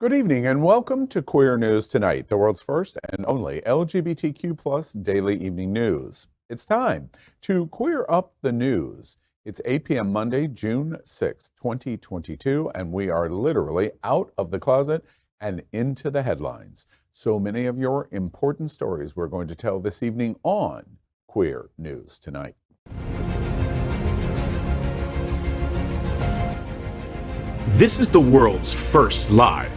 Good evening and welcome to Queer News Tonight, the world's first and only LGBTQ plus daily evening news. It's time to queer up the news. It's 8 p.m. Monday, June 6, 2022, and we are literally out of the closet and into the headlines. So many of your important stories we're going to tell this evening on Queer News Tonight. This is the world's first live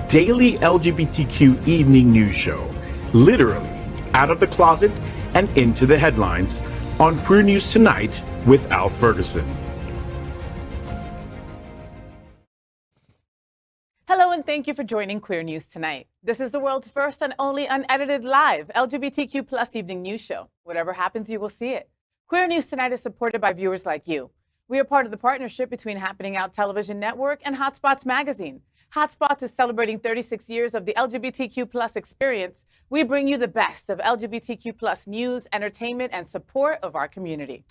daily LGBTQ evening news show, literally out of the closet and into the headlines on Queer News Tonight with Al Ferguson. Hello and thank you for joining Queer News Tonight. This is the world's first and only unedited live LGBTQ plus evening news show. Whatever happens, you will see it. Queer News Tonight is supported by viewers like you. We are part of the partnership between Happening Out Television Network and Hotspots Magazine. Hotspots is celebrating 36 years of the LGBTQ plus experience. We bring you the best of LGBTQ plus news, entertainment, and support of our community.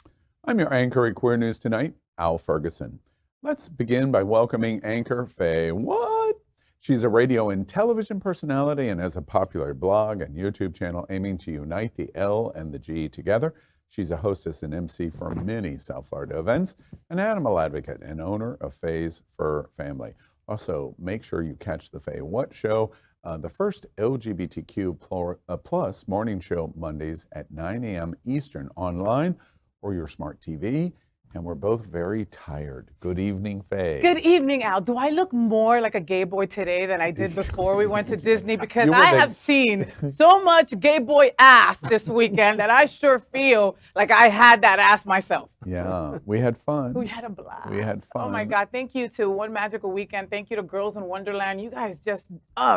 I'm your anchor at Queer News Tonight, Al Ferguson. Let's begin by welcoming anchor FayWhat. She's a radio and television personality and has a popular blog and YouTube channel aiming to unite the L and the G together. She's a hostess and MC for many South Florida events, an animal advocate and owner of Faye's Fur Family. Also, make sure you catch the FayWhat show, the first LGBTQ plus morning show Mondays at 9 a.m. Eastern online or your smart TV. And we're both very tired. Good evening, Faye. Good evening, Al. Do I look more like a gay boy today than I did before we went to Disney? Because I have seen so much gay boy ass this weekend that I sure feel like I had that ass myself. Yeah, we had fun. We had a blast. We had fun. Oh my God, thank you to One Magical Weekend. Thank you to Girls in Wonderland. You guys just,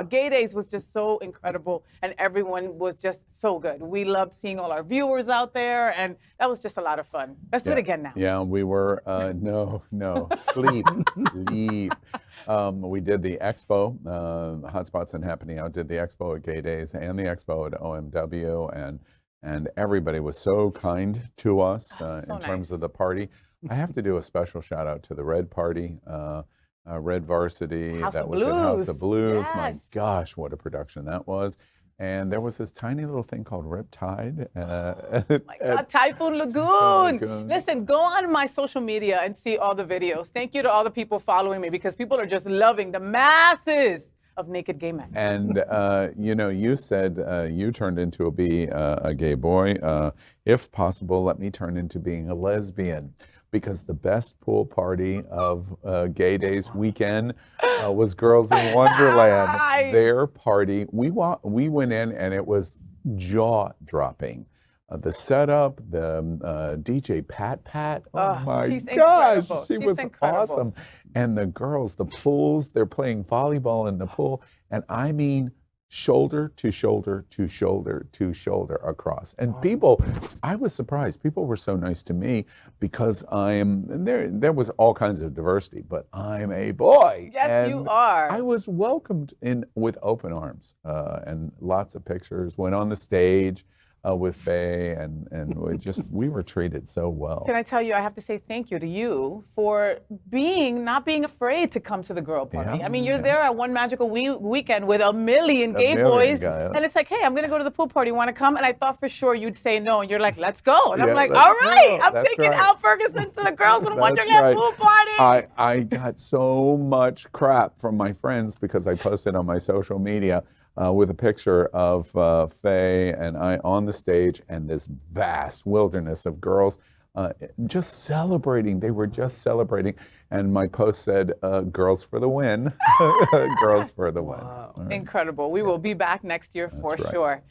Gay Days was just so incredible and everyone was just so good. We loved seeing all our viewers out there and that was just a lot of fun. Let's do it again now. Yeah, we were, sleep. We did the expo, Hotspots and Happening Out did the expo at Gay Days and the expo at OMW, and everybody was so kind to us in terms of the party. I have to do a special shout out to the Red Party, Red Varsity, that was at House of Blues. Yes. My gosh, what a production that was. And there was this tiny little thing called Riptide. Oh my God, Typhoon Lagoon. Listen, go on my social media and see all the videos. Thank you to all the people following me because people are just loving the masses of naked gay men. And, you said you turned into a gay boy. If possible, let me turn into being a lesbian. Because the best pool party of Gay Days weekend was Girls in Wonderland. Their party, we went in and it was jaw-dropping. The setup, the DJ Pat, oh my gosh, she was awesome. And the girls, the pools, they're playing volleyball in the pool. And I mean, shoulder to shoulder to shoulder to shoulder across. And people, I was surprised. People were so nice to me because there was all kinds of diversity, but I'm a boy. Yes, and you are. I was welcomed in with open arms and lots of pictures, went on the stage with Faye and we were treated so well. Can I tell you, I have to say thank you to you for not being afraid to come to the girl party. Yeah, I mean, you're there at One Magical Weekend with a million gay boys, and it's like, hey, I'm gonna go to the pool party, wanna come? And I thought for sure you'd say no, and you're like, let's go. And I'm like, all right, I'm taking Al Ferguson to the Girls in Wonderland pool party. I got so much crap from my friends because I posted on my social media with a picture of Faye and I on the stage and this vast wilderness of girls just celebrating. They were just celebrating. And my post said, girls for the win. Girls for the win. Wow. Right. Incredible. We will be back next year for sure.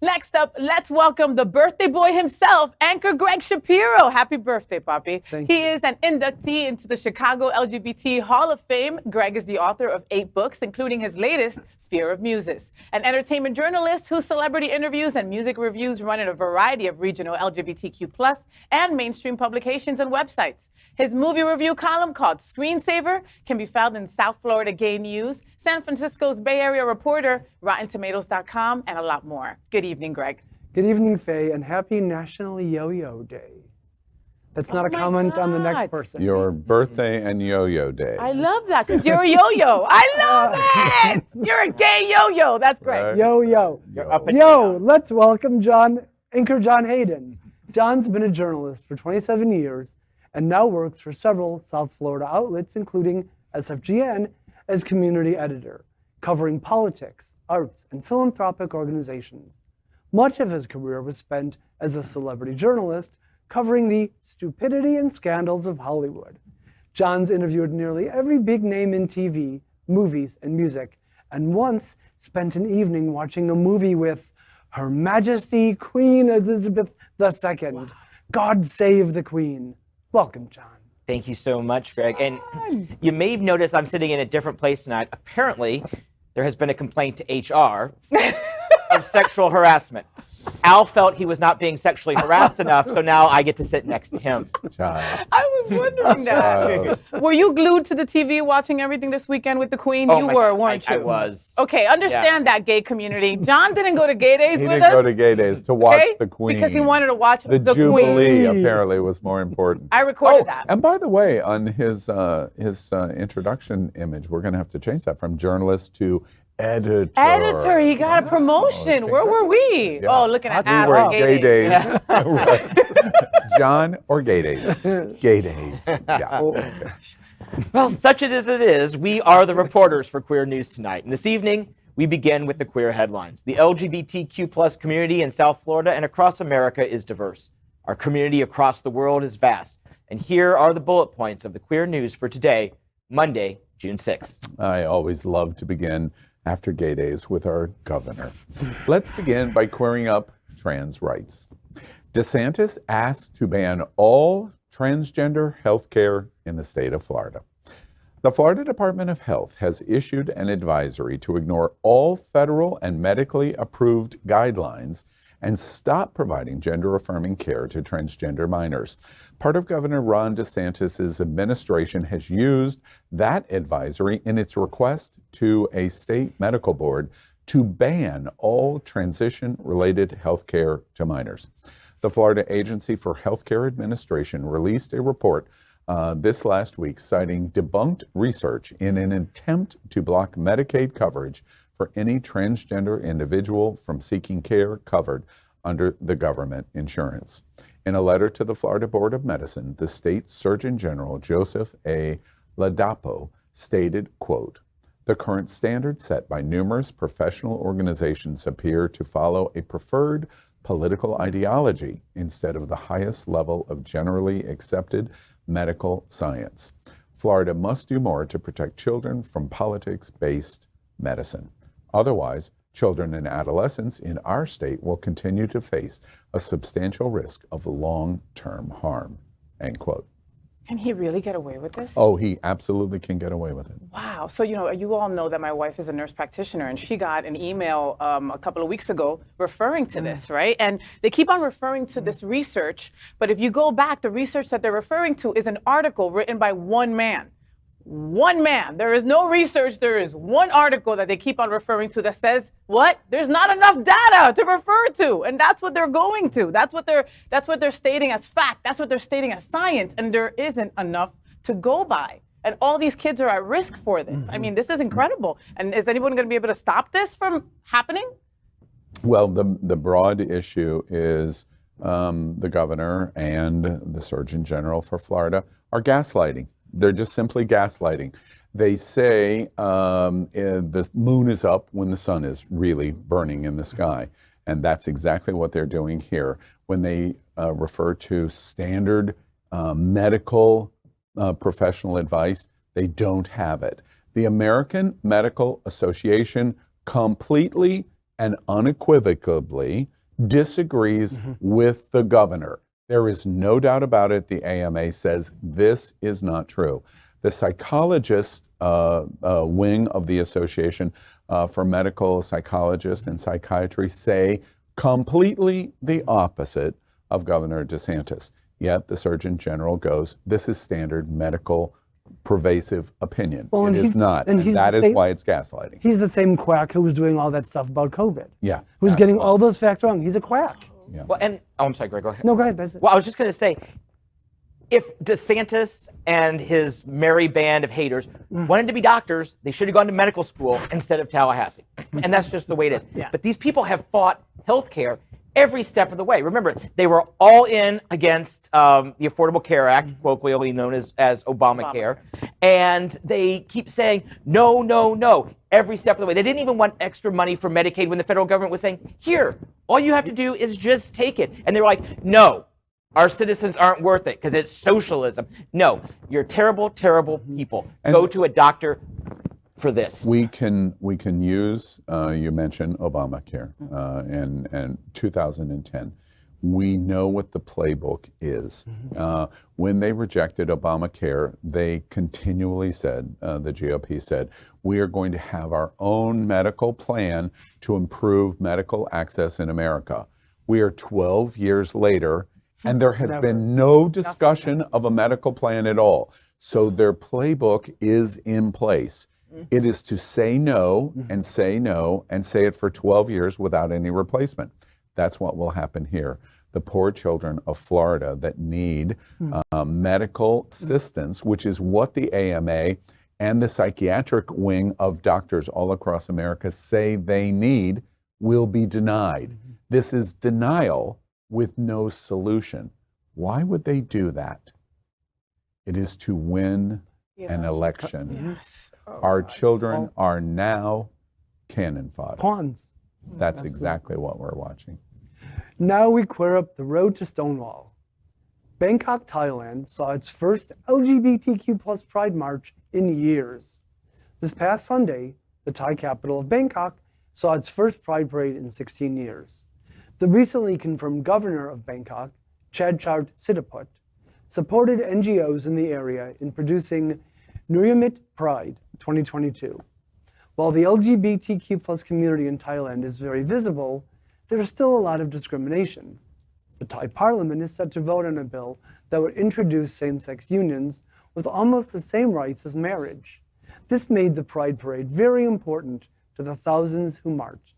Next up, let's welcome the birthday boy himself, anchor Gregg Shapiro. Happy birthday, Poppy. Thank you. He is an inductee into the Chicago LGBT Hall of Fame. Greg is the author of 8 books, including his latest, Fear of Muses, an entertainment journalist whose celebrity interviews and music reviews run in a variety of regional LGBTQ plus and mainstream publications and websites. His movie review column called Screensaver can be found in South Florida Gay News, San Francisco's Bay Area Reporter, RottenTomatoes.com, and a lot more. Good evening, Greg. Good evening, Faye, and happy National Yo-Yo Day. That's not a my comment on the next God. person. Your birthday and yo-yo day. I love that because you're a yo-yo. I love it. You're a gay yo-yo. That's great. Right. Yo. You're up and Yo, down. let's welcome anchor John Hayden. John's been a journalist for 27 years and now works for several South Florida outlets, including SFGN, as community editor, covering politics, arts, and philanthropic organizations. Much of his career was spent as a celebrity journalist, covering the stupidity and scandals of Hollywood. John's interviewed nearly every big name in TV, movies, and music, and once spent an evening watching a movie with Her Majesty Queen Elizabeth II. Wow. God save the Queen. Welcome, John. Thank you so much, Greg. And you may have noticed I'm sitting in a different place tonight. Apparently, there has been a complaint to HR of sexual harassment. Al felt he was not being sexually harassed enough, so now I get to sit next to him. Child. I was wondering that. Were you glued to the TV watching everything this weekend with the Queen? Oh You my were, God, weren't you? I was. Okay, understand that, gay community. John didn't go to gay days He with didn't us. go to gay days to watch okay? the Queen. Because he wanted to watch the the Jubilee Queen. apparently was more important. I recorded that. And by the way, on his introduction image, we're going to have to change that from journalist to editor. Editor, he got a promotion. Okay, Where were we? Yeah. Oh, looking at We ass were on gay days. Yeah. Right. John or gay days? Gay days. Yeah. Okay. Well, such it is, we are the reporters for Queer News Tonight. And this evening, we begin with the queer headlines. The LGBTQ plus community in South Florida and across America is diverse. Our community across the world is vast. And here are the bullet points of the queer news for today, Monday, June 6th. I always love to begin after gay days with our governor. Let's begin by querying up trans rights. DeSantis asked to ban all transgender health care in the state of Florida. The Florida Department of Health has issued an advisory to ignore all federal and medically approved guidelines and stop providing gender-affirming care to transgender minors. Part of Governor Ron DeSantis' administration has used that advisory in its request to a state medical board to ban all transition-related health care to minors. The Florida Agency for Healthcare Administration released a report this last week citing debunked research in an attempt to block Medicaid coverage for any transgender individual from seeking care covered under the government insurance. In a letter to the Florida Board of Medicine, the state Surgeon General Joseph A. Ladapo stated, quote, "The current standards set by numerous professional organizations appear to follow a preferred political ideology instead of the highest level of generally accepted medical science. Florida must do more to protect children from politics-based medicine. Otherwise, children and adolescents in our state will continue to face a substantial risk of long-term harm," end quote. Can he really get away with this? Oh, he absolutely can get away with it. Wow. So, you all know that my wife is a nurse practitioner, and she got an email a couple of weeks ago referring to this, right? And they keep on referring to this research, but if you go back, the research that they're referring to is an article written by one man. One man. There is no research. There is one article that they keep on referring to that says, what? There's not enough data to refer to. And that's what they're going to. That's what they're stating as fact. That's what they're stating as science. And there isn't enough to go by. And all these kids are at risk for this. I mean, this is incredible. And is anyone going to be able to stop this from happening? Well, the broad issue is the governor and the Surgeon General for Florida are gaslighting. They're just simply gaslighting. They say the moon is up when the sun is really burning in the sky. And that's exactly what they're doing here. When they refer to standard medical professional advice, they don't have it. The American Medical Association completely and unequivocally disagrees with the governor. There is no doubt about it. The AMA says this is not true. The psychologist wing of the Association for Medical Psychologists and Psychiatry say completely the opposite of Governor DeSantis. Yet the Surgeon General goes, this is standard medical pervasive opinion. Well, it is not, and that is why it's gaslighting. He's the same quack who was doing all that stuff about COVID. Yeah. Who's getting all those facts wrong. He's a quack. Yeah. Well, and I'm sorry, Greg, go ahead. No, go ahead. That's it. Well, I was just going to say, if DeSantis and his merry band of haters wanted to be doctors, they should have gone to medical school instead of Tallahassee. And that's just the way it is. Yeah. But these people have fought healthcare every step of the way. Remember, they were all in against the Affordable Care Act, colloquially known as Obamacare. And they keep saying, no, no, no, every step of the way. They didn't even want extra money for Medicaid when the federal government was saying, here, all you have to do is just take it. And they were like, no. Our citizens aren't worth it because it's socialism. No, you're terrible, terrible people. Go to a doctor for this. We can use, you mentioned Obamacare and 2010. We know what the playbook is. When they rejected Obamacare, they continually said, the GOP said, we are going to have our own medical plan to improve medical access in America. We are 12 years later, and there has been no discussion of a medical plan at all. So their playbook is in place. It is to say no and say no and say it for 12 years without any replacement. That's what will happen here. The poor children of Florida that need medical assistance, which is what the AMA and the psychiatric wing of doctors all across America say they need, will be denied. This is denial with no solution. Why would they do that? It is to win an election. Yes. Our children are now cannon fodder. Pawns. That's exactly what we're watching. Now we clear up the road to Stonewall. Bangkok, Thailand saw its first LGBTQ plus Pride March in years. This past Sunday, the Thai capital of Bangkok saw its first Pride Parade in 16 years. The recently confirmed governor of Bangkok, Chadchart Siddhaput, supported NGOs in the area in producing Nuriyamit Pride 2022. While the LGBTQ plus community in Thailand is very visible, there is still a lot of discrimination. The Thai parliament is set to vote on a bill that would introduce same-sex unions with almost the same rights as marriage. This made the Pride Parade very important to the thousands who marched.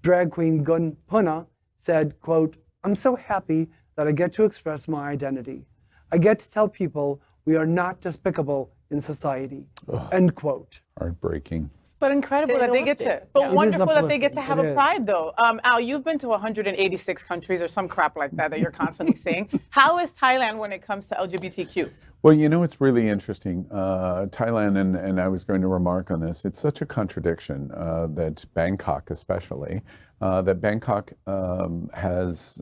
Drag queen Gun Puna said, quote, "I'm so happy that I get to express my identity. I get to tell people we are not despicable in society," end quote. Heartbreaking. But incredible that they get to, but It wonderful is that they get to have uplifting. a It pride though. Al, you've been to 186 countries or some crap like that you're constantly saying. How is Thailand when it comes to LGBTQ? Well, you know, it's really interesting. Thailand, and I was going to remark on this, it's such a contradiction that Bangkok especially, that Bangkok has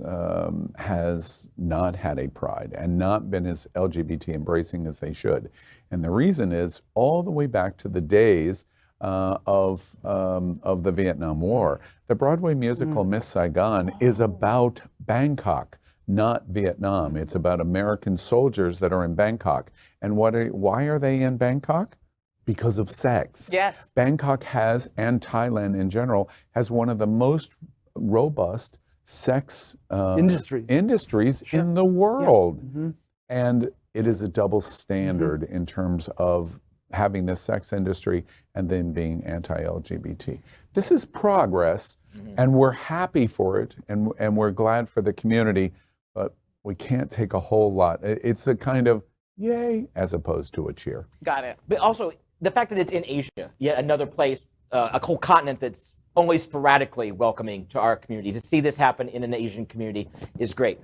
not had a pride and not been as LGBT embracing as they should. And the reason is all the way back to the days of the Vietnam War. The Broadway musical Miss Saigon is about Bangkok, not Vietnam. It's about American soldiers that are in Bangkok. And why are they in Bangkok? Because of sex. Yes. Bangkok has, and Thailand in general, has one of the most robust sex industries in the world. And it is a double standard in terms of having this sex industry and then being anti-LGBT. This is progress, and we're happy for it, and we're glad for the community, but we can't take a whole lot. It's a kind of yay as opposed to a cheer. Got it. But also, the fact that it's in Asia, yet another place, a whole continent that's only sporadically welcoming to our community. To see this happen in an Asian community is great.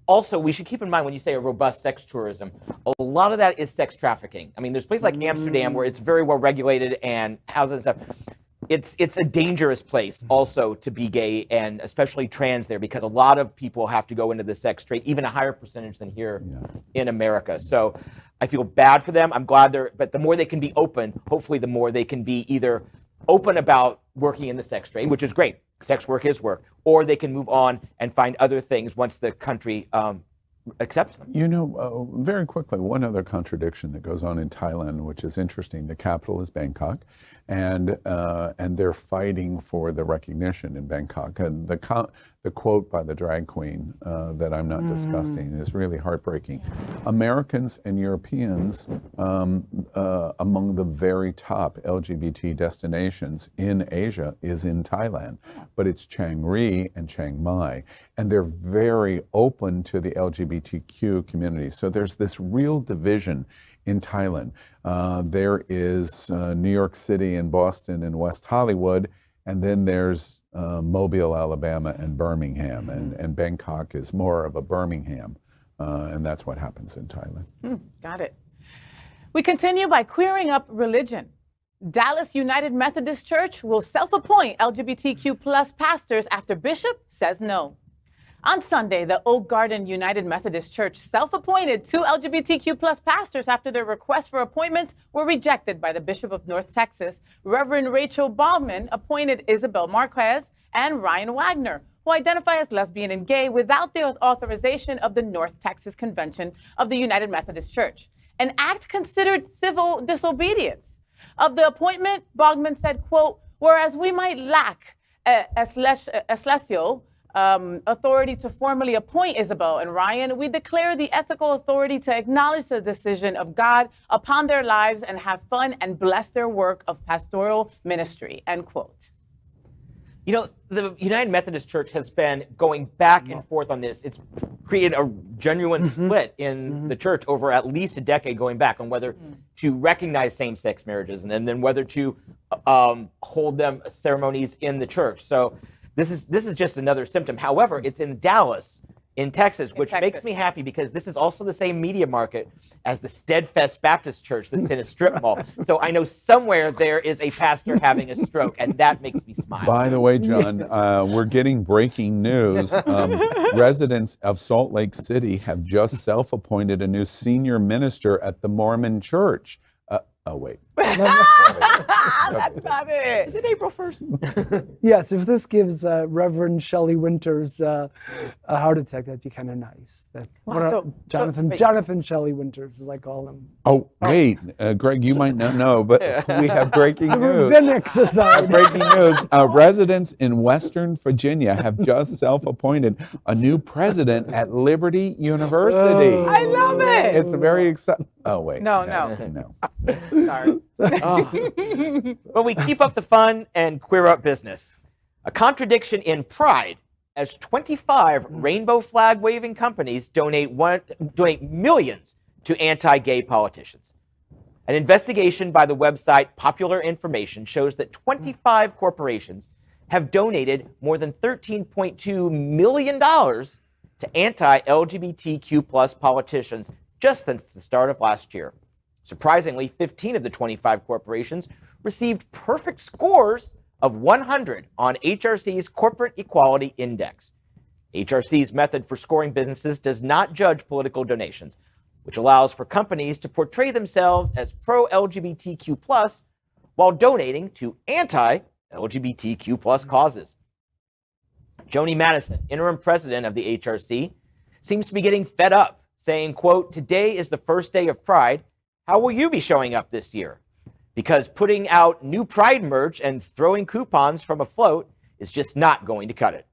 Also, we should keep in mind when you say a robust sex tourism, a lot of that is sex trafficking. I mean, there's places like Amsterdam where it's very well regulated and houses and stuff. It's a dangerous place also to be gay and especially trans there, because a lot of people have to go into the sex trade, even a higher percentage than here in America. So I feel bad for them. I'm glad but the more they can be open, hopefully the more they can be either open about working in the sex trade, which is great. Sex work is work, or they can move on and find other things once the country accepts them. You know, very quickly, one other contradiction that goes on in Thailand, which is interesting. The capital is Bangkok, and they're fighting for the recognition in Bangkok. And the quote by the drag queen that I'm not discussing is really heartbreaking. Americans and Europeans among the very top LGBT destinations in Asia is in Thailand, but it's Chiang Rai and Chiang Mai, and they're very open to the LGBT LGBTQ community. So there's this real division in Thailand. There is New York City and Boston and West Hollywood, and then there's Mobile, Alabama, and Birmingham, and Bangkok is more of a Birmingham, and that's what happens in Thailand. Got it. We continue by queering up religion. Dallas United Methodist Church will self-appoint LGBTQ plus pastors after bishop says no. On Sunday, the Oak Garden United Methodist Church self-appointed 2 LGBTQ plus pastors after their requests for appointments were rejected by the Bishop of North Texas. Reverend Rachel Baldwin appointed Isabel Marquez and Ryan Wagner, who identify as lesbian and gay without the authorization of the North Texas Convention of the United Methodist Church, an act considered civil disobedience. Of the appointment, Bogman said, quote, whereas we might lack ecclesial authority to formally appoint Isabel and Ryan, we declare the ethical authority to acknowledge the decision of God upon their lives and have fun and bless their work of pastoral ministry, end quote. You know, the United Methodist Church has been going back and forth on this. It's created a genuine split in the church over at least a decade going back on whether to recognize same-sex marriages and then whether to hold them ceremonies in the church. So this is just another symptom. However, it's in Dallas, in Texas, which makes me happy because this is also the same media market as the Steadfast Baptist Church that's in a strip mall. So I know somewhere there is a pastor having a stroke, and that makes me smile. By the way, John, we're getting breaking news. Residents of Salt Lake City have just self-appointed a new senior minister at the Mormon Church. Oh, wait. That's not it. Is it April 1st? Yes, if this gives Reverend Shelley Winters a heart attack, that'd be kind of nice. Jonathan Shelley Winters, as I call him. Oh, wait, Greg, you might not know, but we have breaking news. Rabbinic Society. Breaking news. Residents in Western Virginia have just self-appointed a new president at Liberty University. Oh. I love it. It's a very exciting. Oh, wait. No. Sorry. Well, we keep up the fun and queer up business. A contradiction in pride as 25 rainbow flag waving companies donate millions to anti-gay politicians. An investigation by the website Popular Information shows that 25 corporations have donated more than $13.2 million to anti-LGBTQ plus politicians just since the start of last year. Surprisingly, 15 of the 25 corporations received perfect scores of 100 on HRC's Corporate Equality Index. HRC's method for scoring businesses does not judge political donations, which allows for companies to portray themselves as pro-LGBTQ+ while donating to anti-LGBTQ+ causes. Joni Madison, interim president of the HRC, seems to be getting fed up, saying, quote, today is the first day of Pride. How will you be showing up this year? Because putting out new Pride merch and throwing coupons from a float is just not going to cut it.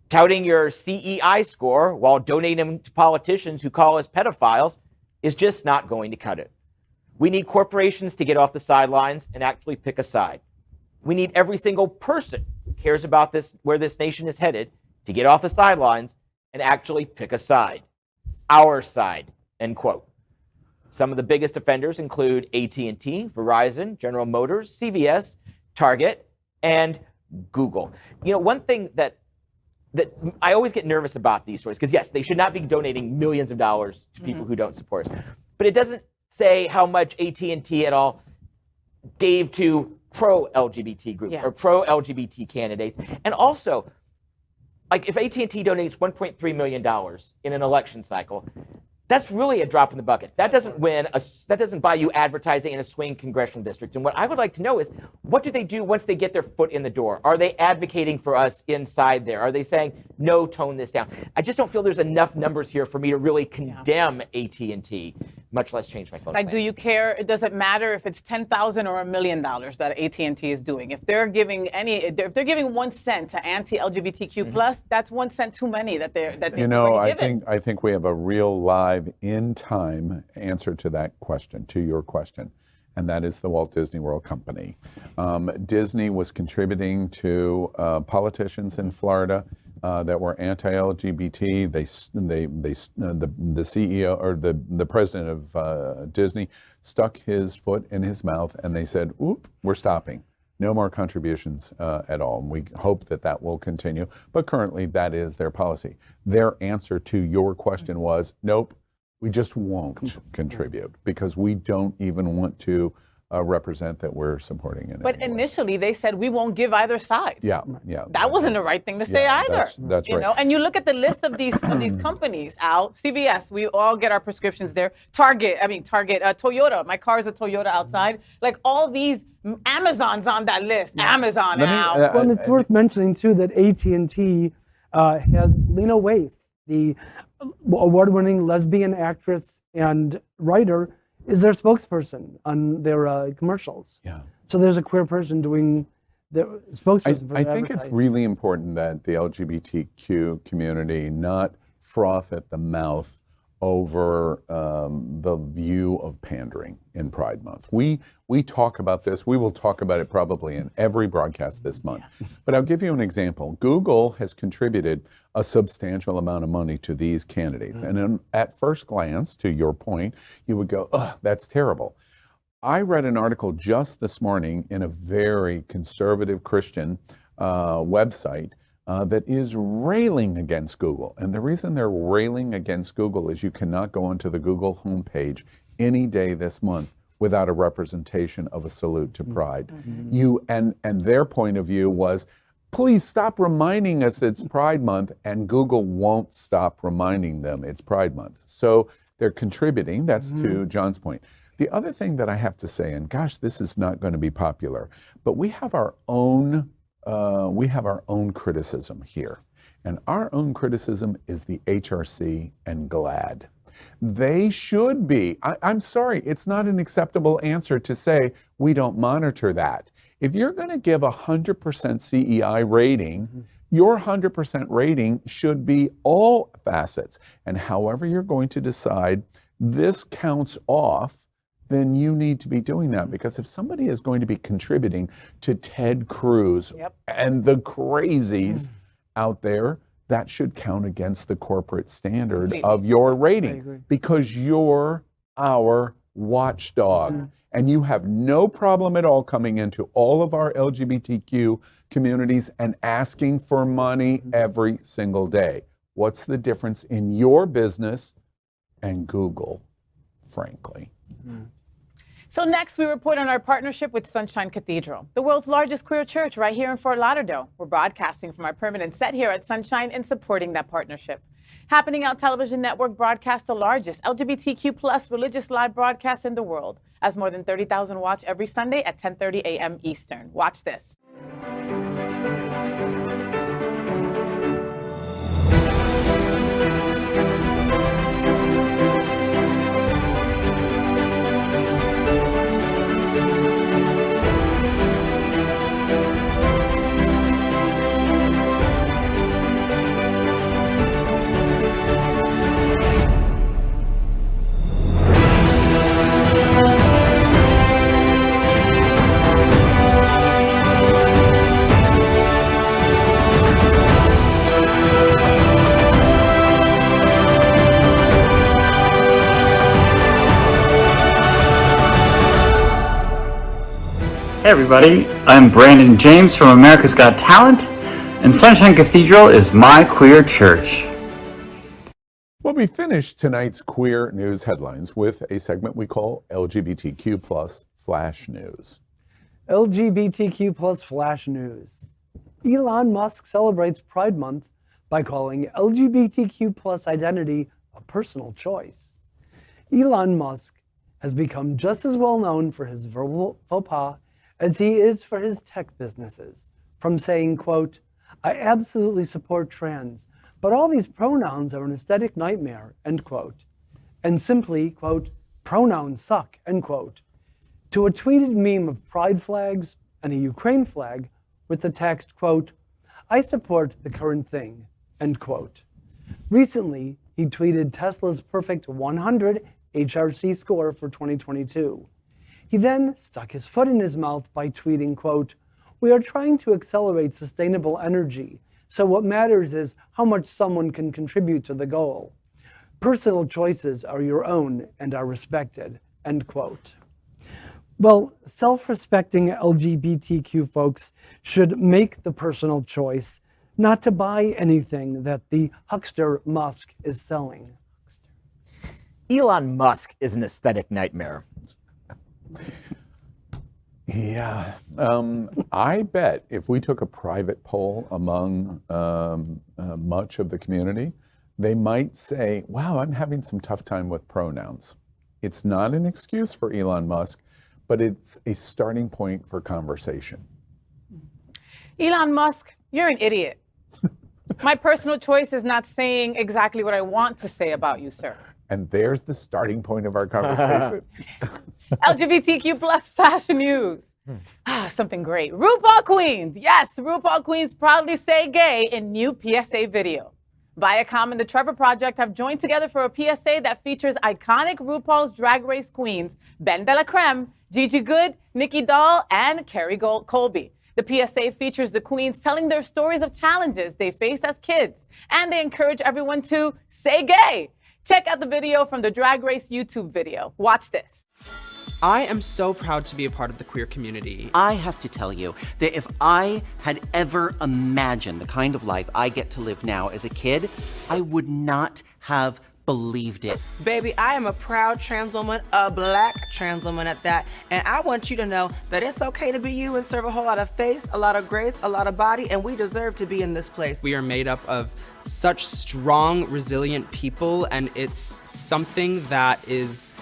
Touting your CEI score while donating to politicians who call us pedophiles is just not going to cut it. We need corporations to get off the sidelines and actually pick a side. We need every single person who cares about this, where this nation is headed, to get off the sidelines and actually pick a side. Our side, end quote. Some of the biggest offenders include AT&T, Verizon, General Motors, CVS, Target, and Google. You know, one thing that I always get nervous about these stories, because yes, they should not be donating millions of dollars to people who don't support us, but it doesn't say how much AT&T at all gave to pro-LGBT groups or pro-LGBT candidates. And also, like if AT&T donates $1.3 million in an election cycle, that's really a drop in the bucket. That doesn't that doesn't buy you advertising in a swing congressional district. And what I would like to know is, what do they do once they get their foot in the door? Are they advocating for us inside there? Are they saying, no, tone this down? I just don't feel there's enough numbers here for me to really condemn AT&T, much less change my phone. Like, do you care? Does it matter if it's $10,000 or $1 million that AT&T is doing? If they're giving if they're giving 1 cent to anti-LGBTQ plus, that's 1 cent too many that they're You know, I think we have a real live in time answer to that question, to your question, and that is the Walt Disney World Company. Disney was contributing to politicians in Florida that were anti-LGBT. The CEO or the president of Disney stuck his foot in his mouth, and they said, "Oop, we're stopping. No more contributions at all." And we hope that that will continue, but currently that is their policy. Their answer to your question was, "Nope, we just won't contribute because we don't even want to represent that we're supporting it." But initially they said we won't give either side. Yeah. That wasn't the right thing to say either. That's you right. know, and you look at the list of these companies, Al, CVS, we all get our prescriptions there. Target, Toyota, my car is a Toyota outside. Like all these, Amazon's on that list. Amazon, Al. Well, and it's worth mentioning too that AT&T has Lena Waithe, the award-winning lesbian actress and writer, is their spokesperson on their commercials. Yeah. So there's a queer person doing the spokesperson for I think it's really important that the LGBTQ community not froth at the mouth over the view of pandering in Pride Month. We talk about this. We will talk about it probably in every broadcast this month. But I'll give you an example. Google has contributed a substantial amount of money to these candidates. And at first glance, to your point, you would go, "Ugh, that's terrible." I read an article just this morning in a very conservative Christian website that is railing against Google. And the reason they're railing against Google is you cannot go onto the Google homepage any day this month without a representation of a salute to Pride. And their point of view was, please stop reminding us it's Pride Month, and Google won't stop reminding them it's Pride Month. So they're contributing. That's to John's point. The other thing that I have to say, and gosh, this is not going to be popular, but we have our own criticism here. And our own criticism is the HRC and GLAAD. They should be, I'm sorry, it's not an acceptable answer to say we don't monitor that. If you're going to give 100% CEI rating, your 100% rating should be all facets. And however you're going to decide this counts off, then you need to be doing that, because if somebody is going to be contributing to Ted Cruz and the crazies out there, that should count against the corporate standard of your rating, because you're our watchdog. And you have no problem at all coming into all of our LGBTQ communities and asking for money every single day. What's the difference in your business and Google, frankly? So next, we report on our partnership with Sunshine Cathedral, the world's largest queer church right here in Fort Lauderdale. We're broadcasting from our permanent set here at Sunshine and supporting that partnership. Happening Out Television Network broadcasts the largest LGBTQ+ religious live broadcast in the world, as more than 30,000 watch every Sunday at 10:30 a.m. Eastern. Watch this. Hey everybody, I'm Brandon James from America's Got Talent, and Sunshine Cathedral is my queer church. Well, we finished tonight's queer news headlines with a segment we call LGBTQ+ Flash News. LGBTQ+ Flash News. Elon Musk celebrates Pride Month by calling LGBTQ+ identity a personal choice. Elon Musk has become just as well known for his verbal faux pas as he is for his tech businesses, from saying, quote, "I absolutely support trans, but all these pronouns are an aesthetic nightmare," end quote, and simply, quote, "pronouns suck," end quote, to a tweeted meme of pride flags and a Ukraine flag with the text, quote, "I support the current thing," end quote. Recently, he tweeted Tesla's perfect 100 HRC score for 2022. He then stuck his foot in his mouth by tweeting, quote, "We are trying to accelerate sustainable energy So what matters is how much someone can contribute to the goal. Personal choices are your own and are respected, end quote. Well, self-respecting LGBTQ folks should make the personal choice not to buy anything that the huckster Musk is selling. Elon Musk is an aesthetic nightmare. Yeah, I bet if we took a private poll among much of the community, they might say, wow, I'm having some tough time with pronouns. It's not an excuse for Elon Musk, but it's a starting point for conversation. Elon Musk, you're an idiot. My personal choice is not saying exactly what I want to say about you, sir. And there's the starting point of our conversation. LGBTQ plus fashion news. Something great. RuPaul Queens. Yes, RuPaul Queens proudly say gay in new PSA video. Viacom and the Trevor Project have joined together for a PSA that features iconic RuPaul's Drag Race queens, Ben de la Creme, Gigi Goode, Nikki Doll, and Kerry Colby. The PSA features the queens telling their stories of challenges they faced as kids, and they encourage everyone to say gay. Check out the video from the Drag Race YouTube video. Watch this. I am so proud to be a part of the queer community. I have to tell you that if I had ever imagined the kind of life I get to live now as a kid, I would not have believed it. Baby, I am a proud trans woman, a black trans woman at that, and I want you to know that it's okay to be you and serve a whole lot of face, a lot of grace, a lot of body, and we deserve to be in this place. We are made up of such strong, resilient people, and it's something that is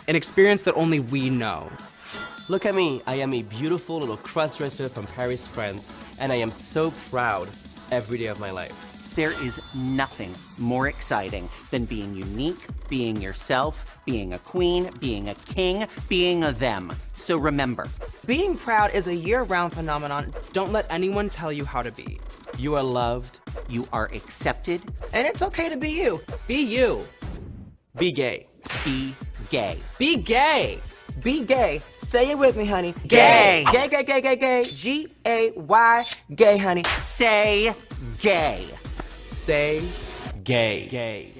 an experience that only we know. Look at me, I am a beautiful little cross-dresser from Paris, France, and I am so proud every day of my life. There is nothing more exciting than being unique, being yourself, being a queen, being a king, being a them. So remember, being proud is a year-round phenomenon. Don't let anyone tell you how to be. You are loved. You are accepted. And it's okay to be you. Be you. Be gay. Be gay. Be gay. Be gay. Say it with me, honey. Gay. Gay, gay, gay, gay, gay. G-A-Y, gay, honey. Say gay. Say gay. Gay.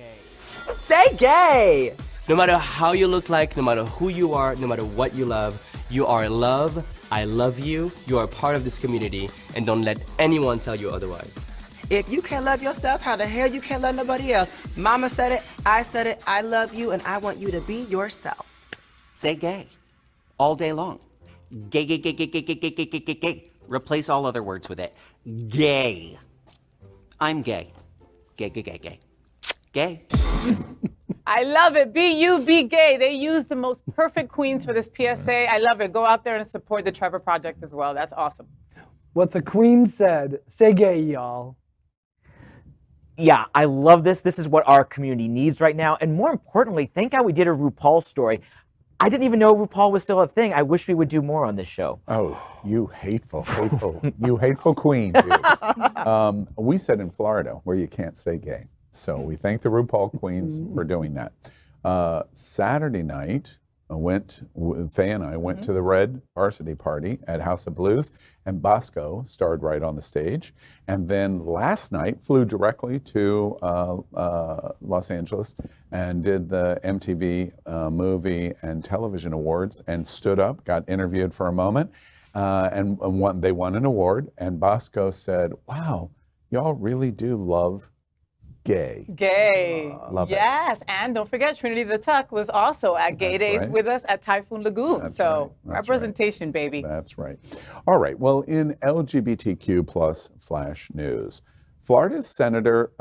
Say gay. No matter how you look like, no matter who you are, no matter what you love, you are love. I love you. You are part of this community, and don't let anyone tell you otherwise. If you can't love yourself, how the hell you can't love nobody else? Mama said it, I love you, and I want you to be yourself. Say gay. All day long. Gay, gay, gay, gay, gay, gay, gay, gay, gay, gay, gay. Replace all other words with it. Gay. I'm gay. Gay, gay, gay, gay. Gay. I love it. Be you, be gay. They use the most perfect queens for this PSA. I love it. Go out there and support the Trevor Project as well. That's awesome. What the queen said, say gay, y'all. Yeah, I love this. This is what our community needs right now. And more importantly, thank God we did a RuPaul story. I didn't even know RuPaul was still a thing. I wish we would do more on this show. Oh, you hateful, you hateful queen. We said in Florida where you can't say gay. So we thank the RuPaul queens for doing that. Saturday night, Faye and I went to the Red Varsity Party at House of Blues, and Bosco starred right on the stage. And then last night flew directly to Los Angeles and did the MTV Movie and Television Awards and stood up, got interviewed for a moment, and they won an award. And Bosco said, "Wow, y'all really do love gay." Gay. Love yes. And don't forget, Trinity the Tuck was also at Gay Days with us at Typhoon Lagoon. That's so right. representation, baby. That's right. All right. Well, in LGBTQ plus flash news, Florida's Senator,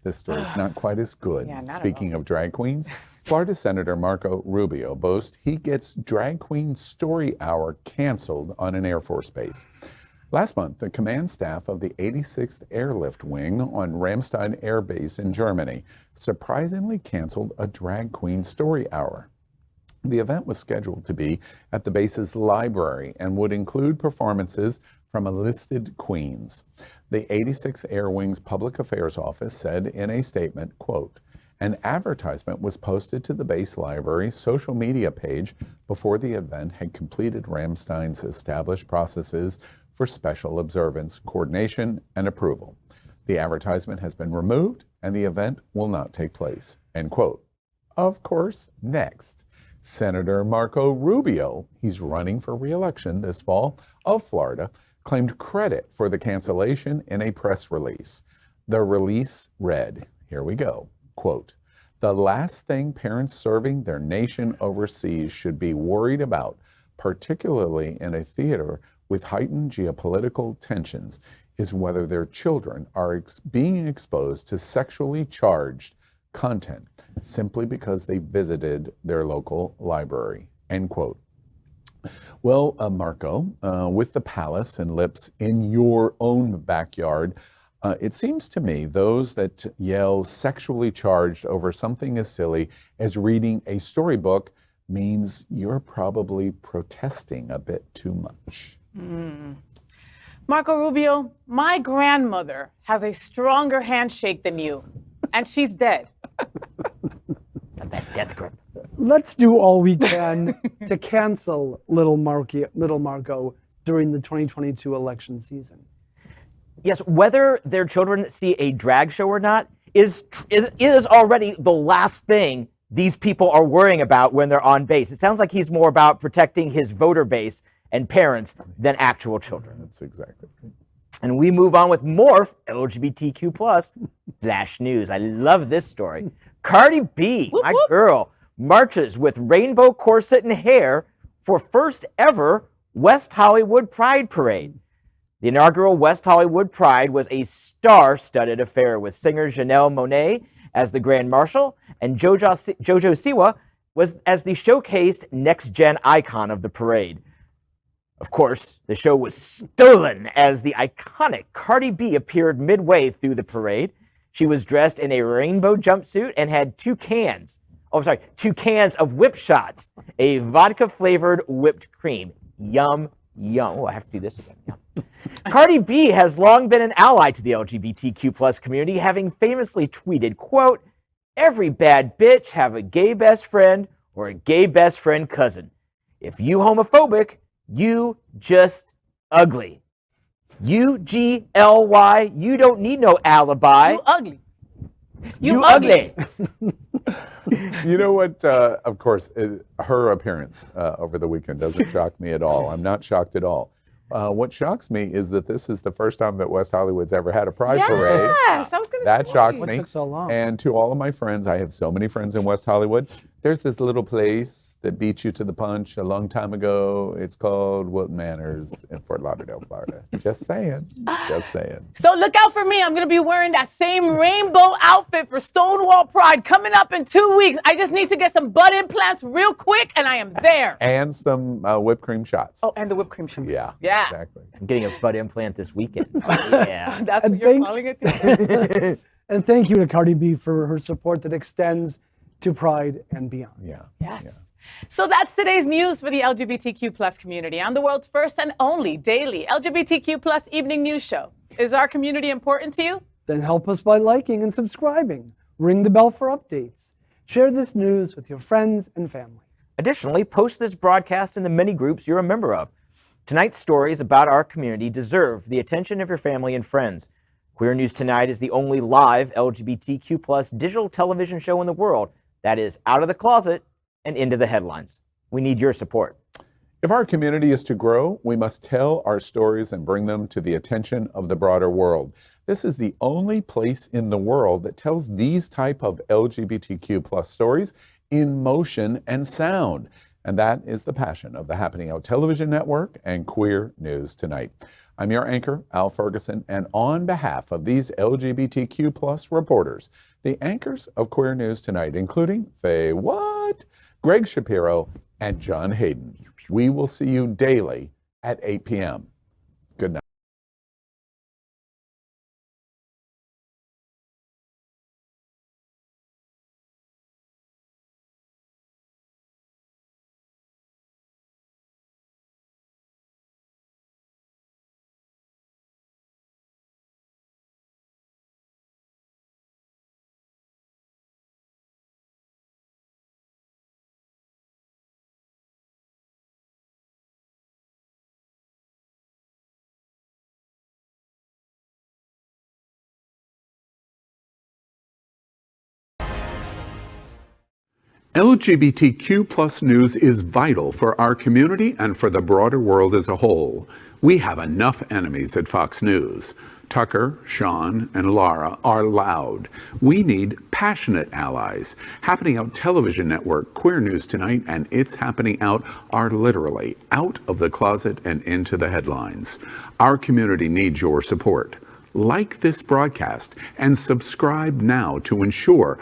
this story's not quite as good. Speaking of drag queens, Florida Senator Marco Rubio boasts he gets Drag Queen Story Hour canceled on an Air Force base. Last month, the command staff of the 86th Airlift Wing on Ramstein Air Base in Germany surprisingly canceled a Drag Queen Story Hour. The event was scheduled to be at the base's library and would include performances from enlisted queens. The 86th Air Wing's Public Affairs Office said in a statement, quote, "An advertisement was posted to the base library's social media page before the event had completed Ramstein's established processes for special observance, coordination, and approval. The advertisement has been removed and the event will not take place, end quote. Of course, next, Senator Marco Rubio, he's running for re-election this fall, of Florida, claimed credit for the cancellation in a press release. The release read, here we go, quote, "The last thing parents serving their nation overseas should be worried about, particularly in a theater with heightened geopolitical tensions, is whether their children are being exposed to sexually charged content simply because they visited their local library," end quote. Well, Marco, with the palace and lips in your own backyard, it seems to me those that yell sexually charged over something as silly as reading a storybook means you're probably protesting a bit too much. Marco Rubio, my grandmother has a stronger handshake than you, and she's dead. Got that death grip. Let's do all we can to cancel little Marco during the 2022 election season. Yes, whether their children see a drag show or not is already the last thing these people are worrying about when they're on base. It sounds like he's more about protecting his voter base and parents than actual children. That's exactly right. And we move on with more LGBTQ plus flash news. I love this story. Cardi B, my girl, marches with rainbow corset and hair for first ever West Hollywood Pride Parade. The inaugural West Hollywood Pride was a star-studded affair with singer Janelle Monáe as the Grand Marshal and JoJo Siwa was as the showcased next-gen icon of the parade. Of course, the show was stolen as the iconic Cardi B appeared midway through the parade. She was dressed in a rainbow jumpsuit and had two cans of whip shots, a vodka-flavored whipped cream. Yum, yum. Oh, I have to do this again. Yum. Cardi B has long been an ally to the LGBTQ plus community, having famously tweeted, quote, "Every bad bitch have a gay best friend or a gay best friend cousin. If you homophobic, you just ugly. UGLY, you don't need no alibi. You ugly. You ugly." You know what, of course, her appearance over the weekend doesn't shock me at all. I'm not shocked at all. What shocks me is that this is the first time that West Hollywood's ever had a pride parade. Yes, I was gonna That say. shocks What me. took so long? And to all of my friends, I have so many friends in West Hollywood. There's this little place that beat you to the punch a long time ago. It's called Wilton Manors in Fort Lauderdale, Florida. Just saying. Just saying. So look out for me. I'm going to be wearing that same rainbow outfit for Stonewall Pride coming up in 2 weeks. I just need to get some butt implants real quick, and I am there. And some whipped cream shots. Oh, and the whipped cream shots. Yeah. Yeah. Exactly. I'm getting a butt implant this weekend. Yeah. That's And what you're thanks- calling it? And thank you to Cardi B for her support that extends to Pride and beyond. Yeah. Yes. Yeah. So that's today's news for the LGBTQ plus community on the world's first and only daily LGBTQ plus evening news show. Is our community important to you? Then help us by liking and subscribing. Ring the bell for updates. Share this news with your friends and family. Additionally, post this broadcast in the many groups you're a member of. Tonight's stories about our community deserve the attention of your family and friends. Queer News Tonight is the only live LGBTQ plus digital television show in the world that is out of the closet and into the headlines. We need your support. If our community is to grow, we must tell our stories and bring them to the attention of the broader world. This is the only place in the world that tells these type of LGBTQ plus stories in motion and sound. And that is the passion of the Happening Out Television Network and Queer News Tonight. I'm your anchor, Al Ferguson, and on behalf of these LGBTQ plus reporters, the anchors of Queer News Tonight, including FayWhat, Gregg Shapiro, and John Hayden, we will see you daily at 8 p.m. Good night. LGBTQ plus news is vital for our community and for the broader world as a whole. We have enough enemies at Fox News. Tucker, Sean, and Laura are loud. We need passionate allies. Happening Out Television Network, Queer News Tonight, and It's Happening Out are literally out of the closet and into the headlines. Our community needs your support. Like this broadcast and subscribe now to ensure